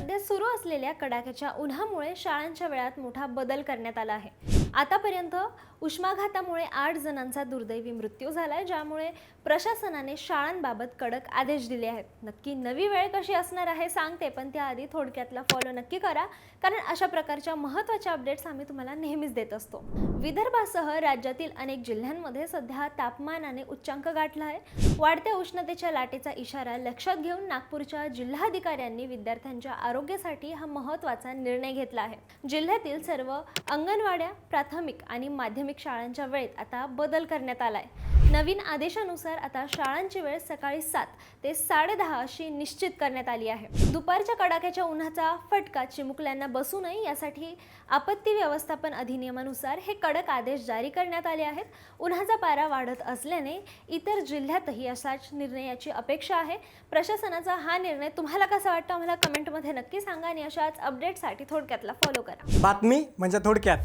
सध्या सुरू असलेल्या कडाक्याच्या उन्हामुळे शाळांच्या वेळात मोठा बदल करण्यात आला आहे। आतापर्यंत उष्माघातामुळे 8 जणांचा दुर्दैवी मृत्यू झालाय, ज्यामुळे प्रशासनाने शाळांबाबत कडक आदेश दिले आहेत। नक्की नवी वेळ कशी असणार आहे सांगते, पण त्याआधी थोडक्यातला फॉलो नक्की करा, कारण अशा प्रकारच्या महत्त्वाच्या अपडेट्स आम्ही तुम्हाला नेहमीच देत असतो। विदर्भासह राज्यातील अनेक जिल्ह्यांमध्ये सध्या तापमानाने उच्चांक गाठला आहे। वाढत्या उष्णतेच्या लाटेचा इशारा लक्षात घेऊन नागपूरच्या जिल्हाधिकाऱ्यांनी विद्यार्थ्यांच्या आरोग्यासाठी हा महत्त्वाचा निर्णय घेतला आहे। जिल्ह्यातील सर्व अंगणवाड्या, प्राथमिक आणि माध्यमिक शाळांच्या वेळेत आता बदल करण्यात आलाय। नवीन आदेशानुसार आता शाळांची वेळ सकाळी 7 ते 10:30 अशी निश्चित करण्यात आली आहे। दुपारच्या कडाक्याच्या उन्हाचा फटका चिमुकल्यांना बसू नये यासाठी आपत्ती व्यवस्थापन अधिनियमानुसार हे कडक आदेश जारी करण्यात आले आहेत। उन्हाचा पारा वाढत असल्याने इतर जिल्ह्यातही असाच निर्णयाची अपेक्षा आहे। प्रशासनाचा हा निर्णय तुम्हाला कसा वाटतो आम्हाला कमेंटमध्ये नक्की सांगा आणि अशाच अपडेटसाठी थोडक्यातला फॉलो करा। बातमी म्हणजे थोडक्यात।